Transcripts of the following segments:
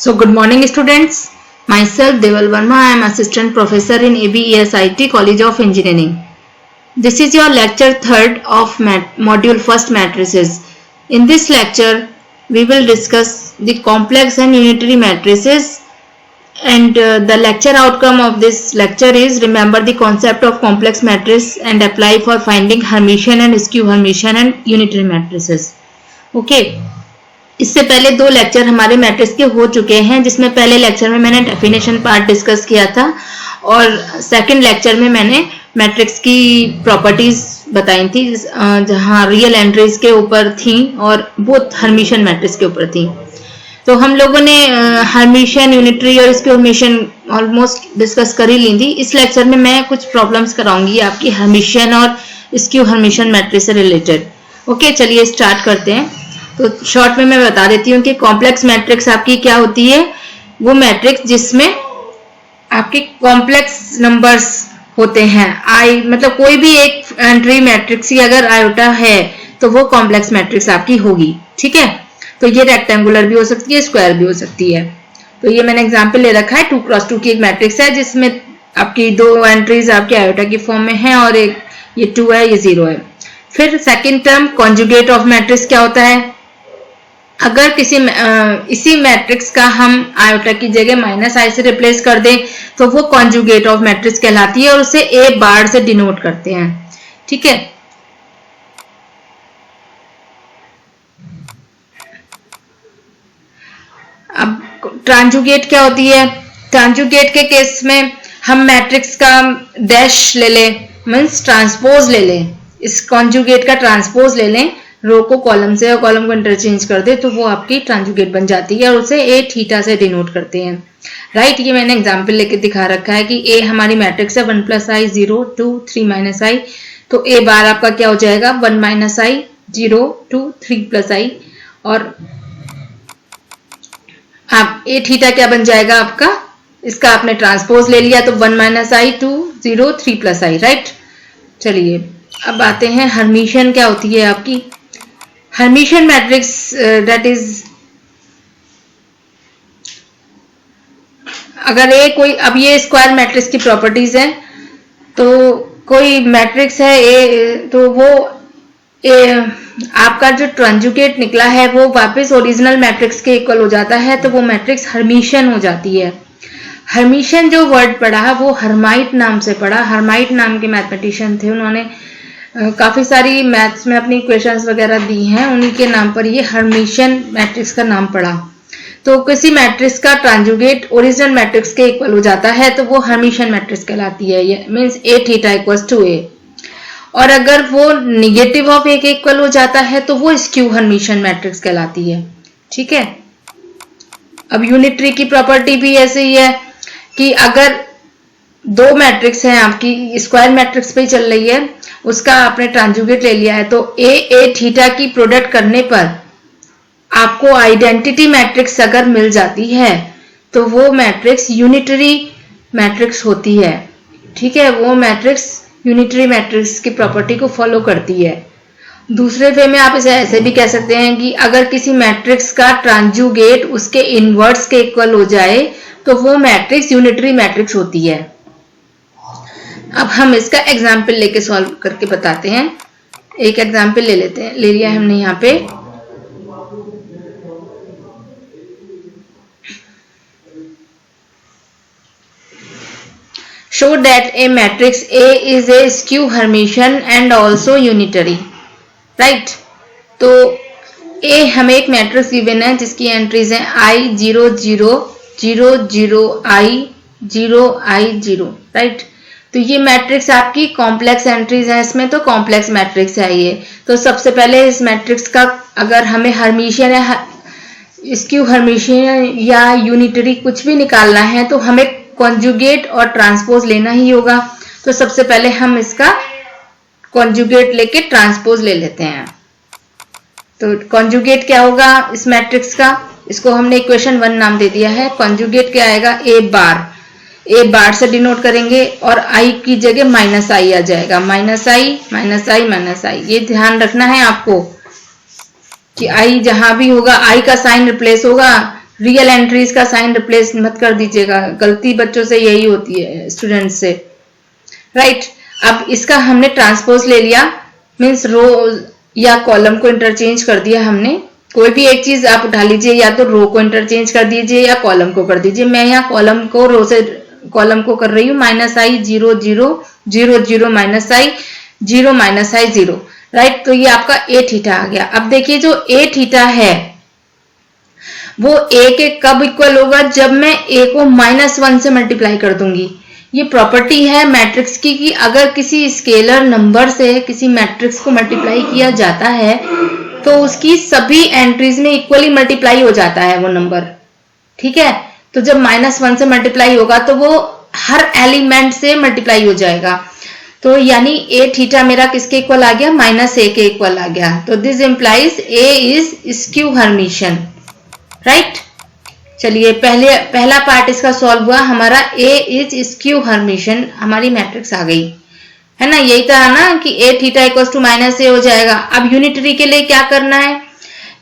So good morning students. Myself Deval Verma. I am assistant professor in ABESIT College of Engineering. This is your lecture 3rd of module 1st matrices. In this lecture we will discuss the complex and unitary matrices, and the lecture outcome of this lecture is remember the concept of complex matrix and apply for finding Hermitian and skew Hermitian and unitary matrices. Okay. इससे पहले 2 lecture हमारे matrix के हो चुके हैं, जिसमें पहले lecture में मैंने डेफिनेशन पार्ट डिस्कस किया था और सेकंड लेक्चर में मैंने मैट्रिक्स की प्रॉपर्टीज बताई थी, जहां रियल एंट्रीज के ऊपर थी और बोथ हर्मिशियन मैट्रिक्स के ऊपर थी. तो हम लोगों ने हर्मिशियन, यूनिटरी और स्क्यू हर्मिशियन ऑलमोस्ट डिस्कस कर ही ली थी. इस लेक्चर में मैं कुछ प्रॉब्लम्स कराऊंगी आपकी हर्मिशियन और स्क्यू हर्मिशियन मैट्रिक्स से रिलेटेड. ओके, चलिए स्टार्ट करते हैं. तो शॉर्ट में मैं बता देती हूँ कि कॉम्प्लेक्स मैट्रिक्स आपकी क्या होती है. वो मैट्रिक्स जिसमें आपके कॉम्प्लेक्स नंबर्स होते हैं. आई मतलब कोई भी एक एंट्री मैट्रिक्स की अगर आयोटा है तो वो कॉम्प्लेक्स मैट्रिक्स आपकी होगी. ठीक है, तो ये रेक्टेंगुलर भी हो सकती है, स्क्वायर भी हो सकती है. तो ये मैंने एग्जाम्पल ले रखा है. 2x2 की एक मैट्रिक्स है जिसमें आपकी 2 एंट्रीज आपके आयोटा की फॉर्म में है और एक ये 2 है, ये 0 है. फिर second term conjugate of matrix क्या होता है. अगर इसी मैट्रिक्स का हम आयोटा की जगह -i से रिप्लेस कर दें तो वो कॉन्जुगेट ऑफ मैट्रिक्स कहलाती है और उसे a बार से डिनोट करते हैं. ठीक है, अब ट्रांजुगेट क्या होती है. ट्रांजुगेट के केस में हम मैट्रिक्स का डैश ले लें, मीन्स ट्रांसपोज ले लें. इस कॉन्जुगेट का ट्रांसपोज ले लें, रो को कॉलम से और कॉलम को इंटरचेंज कर दे तो वो आपकी ट्रांजुगेट बन जाती है और उसे ए थीटा से डिनोट करते हैं. राइट, ये मैंने एग्जांपल लेके दिखा रखा है कि ए हमारी मैट्रिक्स है 1 + i 0 2 3 - i. तो ए बार आपका क्या हो जाएगा 1 - i 0 2 3 + i और आप ए थीटा क्या बन जाएगा आपका. इसका आपने ट्रांसपोज ले लिया तो 1 - i 2 0 3 + i. राइट, चलिए अब आते हैं हर्मिशियन क्या होती है आपकी. हर्मिशियन मैट्रिक्स दैट इज अगर कोई, अब ये स्क्वायर मैट्रिक्स की प्रॉपर्टीज है. तो कोई मैट्रिक्स है ए, तो वो आपका जो ट्रांजुगेट निकला है वो वापस ओरिजिनल मैट्रिक्स के इक्वल हो जाता है, तो वो मैट्रिक्स हर्मिशियन हो जाती है. हर्मिशियन जो वर्ड पढ़ा है वो हर्माइट नाम से पढ़ा. हर्माइट नाम के मैथमेटिशियन थे, उन्होंने काफी सारी मैथ्स में अपनी इक्वेशंस वगैरह दी हैं, उन्हीं के नाम पर ये हर्मिशियन मैट्रिक्स का नाम पड़ा. तो किसी मैट्रिक्स का ट्रांजुगेट ओरिजिनल मैट्रिक्स के इक्वल हो जाता है तो वो हर्मिशियन मैट्रिक्स कहलाती है. ये मींस a थीटा = a. और अगर वो निगेटिव ऑफ a के इक्वल हो जाता है तो वो स्क्यू हर्मिशियन मैट्रिक्स कहलाती है. ठीक है, अब यूनिटरी की प्रॉपर्टी भी ऐसे ही है कि अगर 2 मैट्रिक्स हैं आपकी, स्क्वायर मैट्रिक्स पे ही चल रही है, उसका आपने ट्रांजुगेट ले लिया है तो a थीटा की प्रोडक्ट करने पर आपको आइडेंटिटी मैट्रिक्स अगर मिल जाती है तो वो मैट्रिक्स यूनिटरी मैट्रिक्स होती है. ठीक है, वो मैट्रिक्स यूनिटरी मैट्रिक्स की प्रॉपर्टी को फॉलो करती है. दूसरे वे में आप इसे ऐसे भी कह सकते हैं कि अगर किसी मैट्रिक्स का ट्रांजुगेट उसके इनवर्स के इक्वल हो जाए तो वो मैट्रिक्स यूनिटरी मैट्रिक्स होती है. अब हम इसका एग्जाम्पल लेके सॉल्व करके बताते हैं. एक एग्जाम्पल ले लेते हैं, ले लिया हमने यहाँ पे. Show that A matrix A is A skew Hermitian and also unitary. Right, तो A हमें एक मैट्रिक्स गिवन है जिसकी एंट्रीज हैं i 0 0 0 0 i 0 i 0. राइट, तो ये मैट्रिक्स आपकी कॉम्प्लेक्स एंट्रीज है, इसमें तो कॉम्प्लेक्स मैट्रिक्स है ये. तो सबसे पहले इस मैट्रिक्स का अगर हमें हर्मिशियन या स्क्यू हर्मिशियन या यूनिटरी कुछ भी निकालना है तो हमें कॉन्जुगेट और ट्रांसपोज लेना ही होगा. तो सबसे पहले हम इसका कॉन्जुगेट लेके ट्रांसपोज ले लेते हैं. तो कॉन्जुगेट क्या होगा इस मैट्रिक्स का, इसको हमने इक्वेशन 1 नाम दे दिया है. कॉन्जुगेट क्या आएगा a बार से डिनोट करेंगे और i की जगह -i आ जाएगा. -i ये ध्यान रखना है आपको कि i जहां भी होगा i का साइन रिप्लेस होगा रियल एंट्रीज का साइन रिप्लेस मत कर दीजिएगा, गलती बच्चों से यही होती है, स्टूडेंट से, राइट। अब इसका हमने ट्रांसपोज ले लिया, मीन्स रो या कॉलम को इंटरचेंज कर दिया हमने। कोई भी एक चीज आप उठा लीजिए, या तो रो को इंटरचेंज कर दीजिए या कॉलम को कर दीजिए। मैं यहाँ कॉलम को रो से कॉलम को कर रही हूँ, -i 0 0 0 0 -i 0 -i 0, राइट। तो ये आपका a थीटा आ गया। अब देखिए जो a थीटा है वो a के कब इक्वल होगा, जब मैं a को -1 से मल्टीप्लाई कर दूंगी। ये प्रॉपर्टी है मैट्रिक्स की कि अगर किसी स्केलर नंबर से किसी मैट्रिक्स को मल्टीप्लाई किया जाता है तो उसकी सभी एंट्रीज में इक्वली मल्टीप्लाई हो जाता है वो नंबर, ठीक है। तो जब -1 से मल्टीप्लाई होगा तो वो हर एलिमेंट से मल्टीप्लाई हो जाएगा। तो यानी a थीटा मेरा किसके इक्वल आ गया, -a के इक्वल आ गया। तो this implies a is skew Hermitian, right. चलिए पहला पार्ट इसका सॉल्व हुआ हमारा, a इज स्क्यू हर्मिशियन, हमारी मैट्रिक्स आ गई, है ना। यही था ना कि a theta equal to -a हो जाएगा। अब यूनिटरी के लिए क्या करना है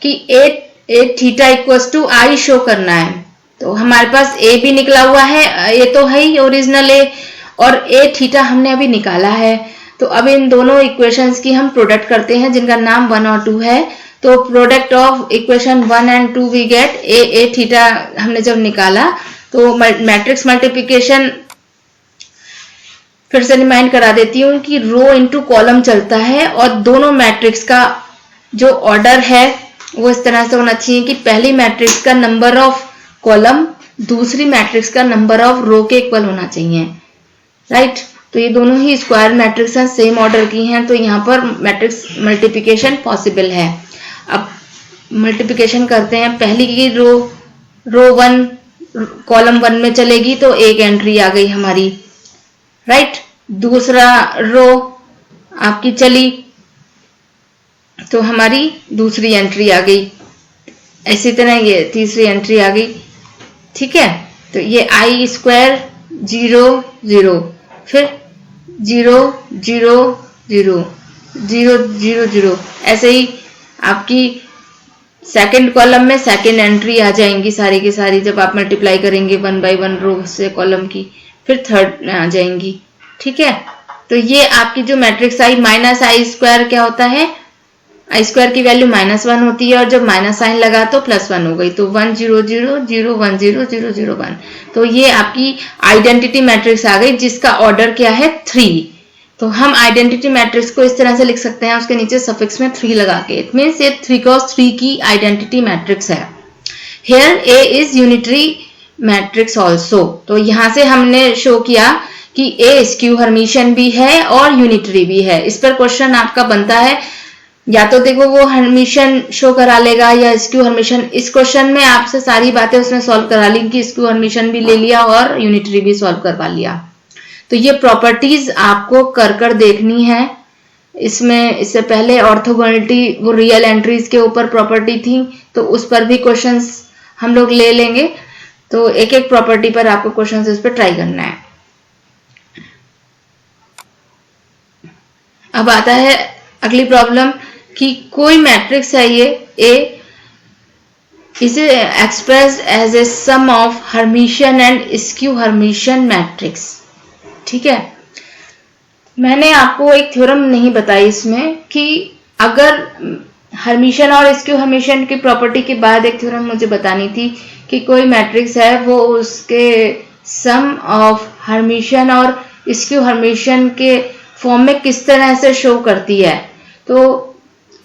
कि a theta equal to i show करना है। तो हमारे पास a भी निकला हुआ है, a तो है ही ओरिजिनल a, और a थीटा हमने अभी निकाला है। तो अब इन दोनों इक्वेशंस की हम प्रोडक्ट करते हैं जिनका नाम 1 और 2 है। तो product of equation 1 and 2 we get a theta हमने जब निकाला तो मैट्रिक्स मल्टीप्लिकेशन फिर से रिमाइंड करा देती हूँ कि रो इनटू कॉलम चलता है, और दोनों मैट्रिक्स का जो ऑर्डर है वो इस तरह से होना चाहिए कि पहली मैट्रिक्स का नंबर ऑफ कॉलम दूसरी मैट्रिक्स का नंबर ऑफ रो के इक्वल होना चाहिए, राइट। तो ये दोनों ही स्क्वायर मैट्रिक्स हैं, सेम ऑर्डर की हैं, तो यहाँ पर मैट्रिक्स मल्टीप्लिकेशन पॉसिबल है। अब मल्टीप्लिकेशन करते हैं। पहली की रो 1 कॉलम 1 में चलेगी तो एक एंट्री आ गई हमारी, राइट। दूसरा रो आपकी चली तो हमारी दूसरी एंट्री आ गई, इसी तरह ये तीसरी एंट्री आ गई, ठीक है। तो ये i स्क्वायर 0 0, फिर 0 0 0 0 0 0, ऐसे ही आपकी सेकंड कॉलम में सेकंड एंट्री आ जाएंगी सारी की सारी, जब आप मल्टीप्लाई करेंगे 1 बाय 1 रो से कॉलम की, फिर थर्ड में आ जाएंगी, ठीक है। तो ये आपकी जो मैट्रिक्स आई -i स्क्वायर क्या होता है, i स्क्वायर की वैल्यू -1 होती है, और जब माइनस साइन लगा तो +1 हो गई, तो 1 0 0 0 1 0 0 0 1। तो ये आपकी आइडेंटिटी मैट्रिक्स आ गई जिसका ऑर्डर क्या है 3। तो हम आइडेंटिटी मैट्रिक्स को इस तरह से लिख सकते हैं, उसके नीचे सफिक्स में 3 लगा के, इट मीन्स ये 3 क्रॉस 3 की आइडेंटिटी मैट्रिक्स है। Here a is unitary matrix also. तो यहां से हमने शो किया कि a स्क्यू हर्मिशियन भी है और यूनिटरी भी है। इस पर क्वेश्चन आपका बनता है, या तो देखो वो हर्मिशियन शो करा लेगा या स्क्यू हर्मिशियन। इस क्वेश्चन में आपसे सारी बातें उसने सॉल्व करा ली कि स्क्यू हर्मिशियन भी ले लिया और यूनिटरी भी सॉल्व करवा लिया। तो ये प्रॉपर्टीज आपको कर देखनी है। इसमें इससे पहले ऑर्थोगोनलिटी वो रियल एंट्रीज के ऊपर प्रॉपर्टी थी, तो उस पर भी क्वेश्चंस हम लोग ले लेंगे। तो एक एक प्रॉपर्टी पर आपको क्वेश्चंस इस पर ट्राई करना है। अब आता है अगली प्रॉब्लम कि कोई मैट्रिक्स है ये A is expressed as a sum of Hermitian and skew Hermitian matrix, ठीक है। मैंने आपको एक थ्योरम नहीं बताई इसमें कि अगर हर्मिशियन और स्क्यू हर्मिशियन की प्रॉपर्टी के बाद एक थ्योरम मुझे बतानी थी कि कोई मैट्रिक्स है वो उसके सम ऑफ हर्मिशियन और स्क्यू हर्मिशियन के फॉर्म में किस तरह से शो करती है। तो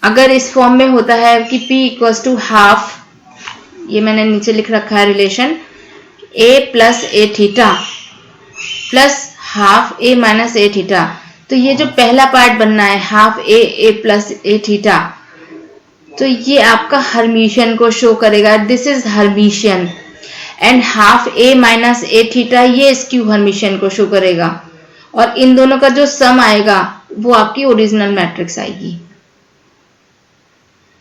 अगर इस फॉर्म में होता है कि P इक्वल्स टू हाफ, ये मैंने नीचे लिख रखा है relation, A plus A theta plus half A minus a theta. तो ये जो पहला पार्ट बनना है half A plus A theta, तो ये आपका हर्मिशियन को शो करेगा, this is Hermitian. And half A minus a theta ये स्क्यू हर्मिशियन को शो करेगा, और इन दोनों का जो सम आएगा वो आपकी ओरिजिनल मैट्रिक्स आएगी,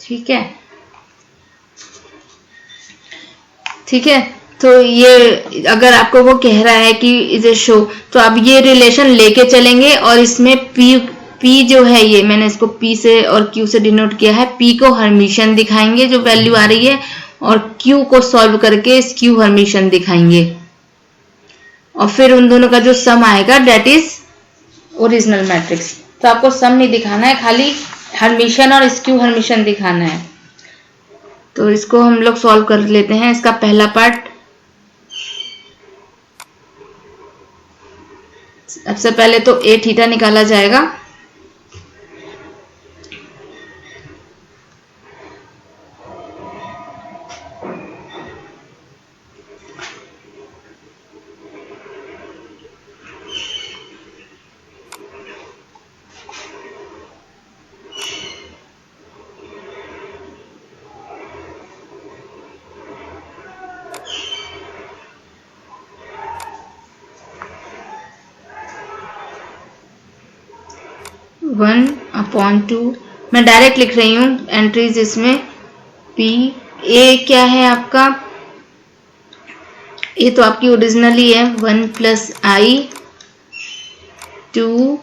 ठीक है। ठीक है, तो ये अगर आपको वो कह रहा है कि इसे शो, तो अब ये रिलेशन लेके चलेंगे और इसमें P जो है, ये मैंने इसको P से और Q से डिनोट किया है, P को हर्मिशियन दिखाएंगे जो वैल्यू आ रही है, और Q को सॉल्व करके स्क्यू हर्मिशन दिखाएंगे और फिर उन दोनों का जो सम आएगा डेट इज ओरिजिनल मैट्रिक्स। तो आपको सम नहीं दिखाना है, खाली हर्मिशन और स्क्यू हर्मिशन दिखाना है। तो इसको हम लोग सॉल्व कर लेते हैं। इसका पहला पार्ट, सबसे पहले तो ए थीटा निकाला जाएगा। वन अपॉन टू, मैं डायरेक्ट लिख रही हूँ एंट्रीज इसमें। पी ए क्या है आपका, ये तो आपकी ओरिजिनल ही है, 1 plus i 2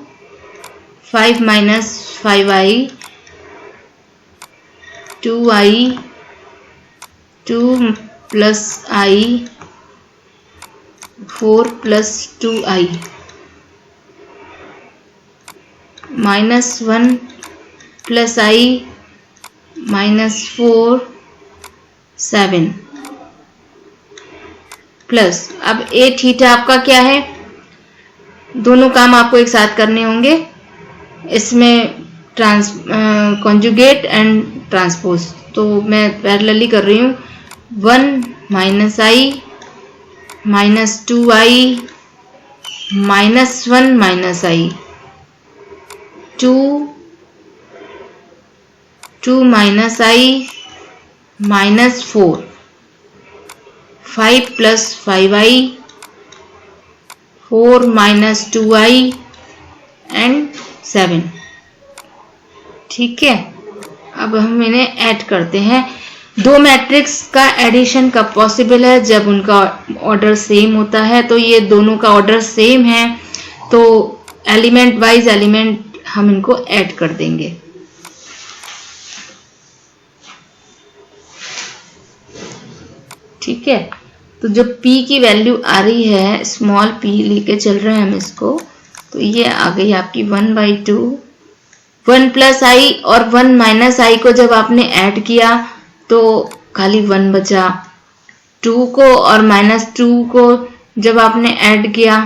5 minus 5i 2i 2 plus I 4 plus 2i -1 plus I -4 7 plus, अब ए थीटा आपका क्या है, दोनों काम आपको एक साथ करने होंगे इसमें, कॉन्जुगेट एंड ट्रांसपोज। तो मैं पैरेलली कर रही हूँ। 1 minus I -2i -1 minus I 2 minus I -4 5 plus 5i 4 minus 2i and 7। ठीक है, अब हम इन्हें ऐड करते हैं। दो मैट्रिक्स का एडिशन कब पॉसिबल है, जब उनका ऑर्डर सेम होता है। तो ये दोनों का ऑर्डर सेम है, तो एलिमेंट वाइज एलिमेंट हम इनको ऐड कर देंगे। ठीक है, तो जो p की वैल्यू आ रही है, स्मॉल p लेके चल रहे हैं हम इसको, तो ये आ गई आपकी 1/2 1 प्लस आई और 1 माइनस आई को जब आपने ऐड किया तो खाली 1 बचा। 2 को और -2 को जब आपने ऐड किया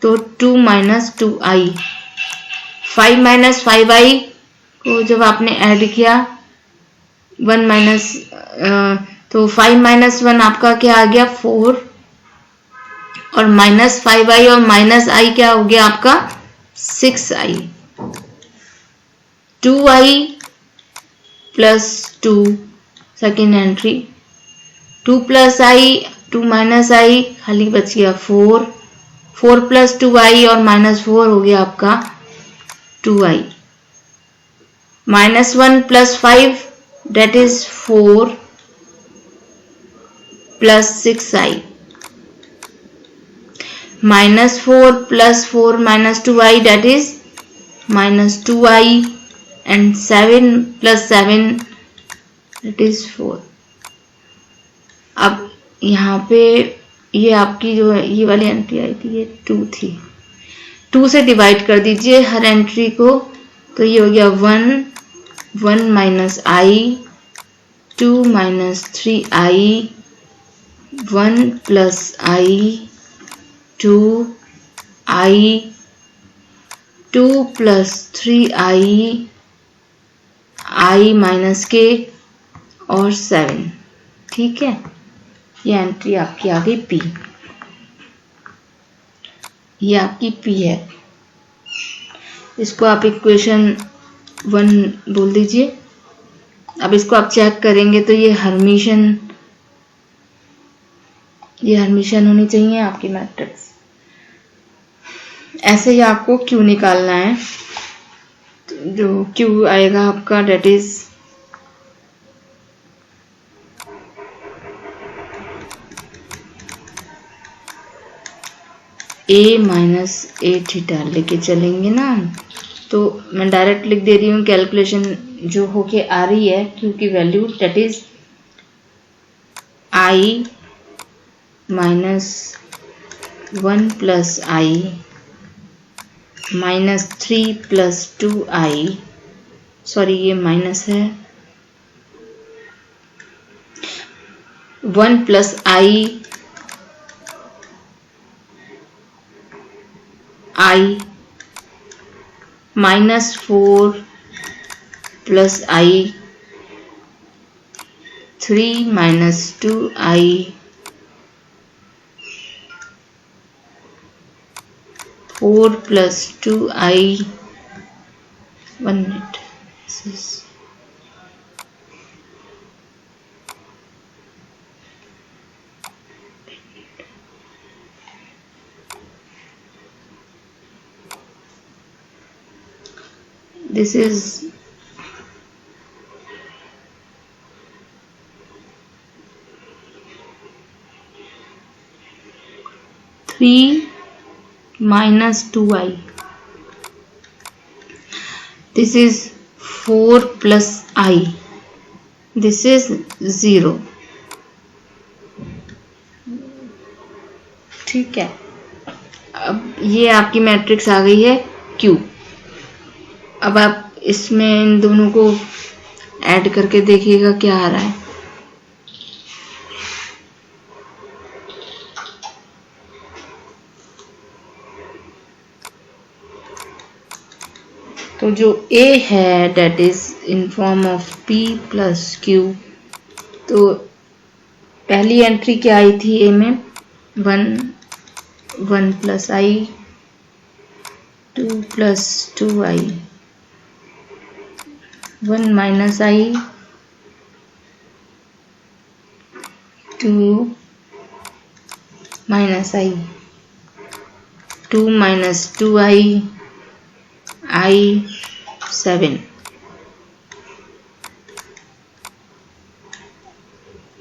तो 2 माइनस 2i। 5 माइनस 5i को जब आपने ऐड किया 1 माइनस, तो 5 माइनस 1 आपका क्या आ गया 4, और माइनस 5i और माइनस i क्या हो गया आपका 6i। 2i plus 2 second entry, 2 plus i 2 minus i खाली बच गया 4, 4 प्लस 2i और -4 हो गया आपका 2i। -1 plus 5 that is 4 plus 6i, -4 plus 4 minus 2i that is -2i, and 7 plus 7 that is 4। अब यहाँ पे ये आपकी जो ये वाली एंट्री आई थी ये 2 थी, 2 से डिवाइड कर दीजिए हर एंट्री को, तो ये हो गया 1 1 minus I 2 minus 3i 1 plus I 2i 2 plus 3i i minus k और 7। ठीक है, ये एंट्री आपकी आ गई P, ये आपकी P है। इसको आप इक्वेशन 1 बोल दीजिए। अब इसको आप चेक करेंगे तो ये हर्मिशन होनी चाहिए आपकी मैट्रिक्स। ऐसे ही आपको Q निकालना है, तो जो Q आएगा आपका that is A minus a theta लेके चलेंगे ना, तो मैं डायरेक्ट लिख दे रही हूँ कैलकुलेशन जो होके आ रही है Q की value that is I minus 1 plus I minus 3 plus 2I, sorry ये माइनस है, 1 plus I minus 4 plus I 3 minus 2I 4 plus 2I 1 minute, this is 3 minus 2I. This is 4 plus I. This is 0. ठीक है, अब ये आपकी matrix आ गई है Q। अब आप इसमें इन दोनों को ऐड करके देखिएगा क्या आ रहा है। तो जो A है that is in form of P plus Q। तो पहली एंट्री क्या आई थी A में, 1 plus I 2 plus 2I 1 minus I 2 minus I 2 minus 2I I 7।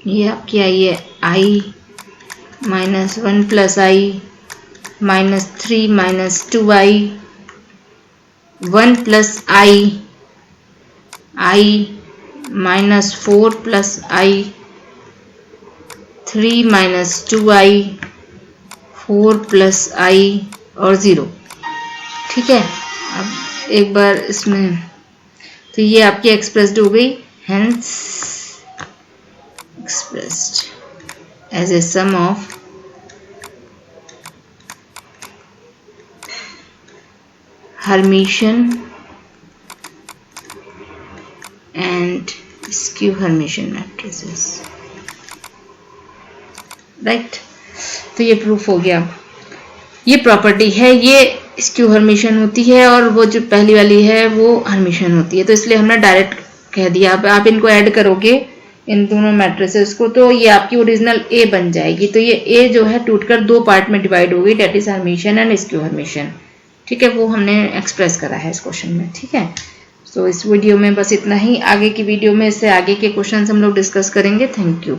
ये आपकी आई है I minus 1 plus I minus 3 minus 2I 1 plus I minus 4 plus I 3 minus 2I 4 plus I और 0। ठीक है, अब एक बार इसमें तो ये आपकी एक्सप्रेस्ड हो गई, hence expressed as a sum of Hermitian and skew Hermitian matrices. Right, तो ये प्रूफ हो गया। ये प्रॉपर्टी है, ये स्क्यू हर्मिशियन होती है और वो जो पहली वाली है वो हर्मिशियन होती है। तो इसलिए हमने डायरेक्ट कह दिया। अब आप इनको ऐड करोगे इन दोनों मैट्रिसेस को तो ये आपकी ओरिजिनल ए बन जाएगी। तो ये ए जो है टूटकर दो पार्ट में डिवाइड होगी, that is Hermitian and skew Hermitian. ठीक है, वो हमने एक्सप्रेस करा है इस क्वेश्चन में। ठीक है, तो इस वीडियो में बस इतना ही। आगे की वीडियो में इससे आगे के क्वेश्चन हम लोग डिस्कस करेंगे। Thank you.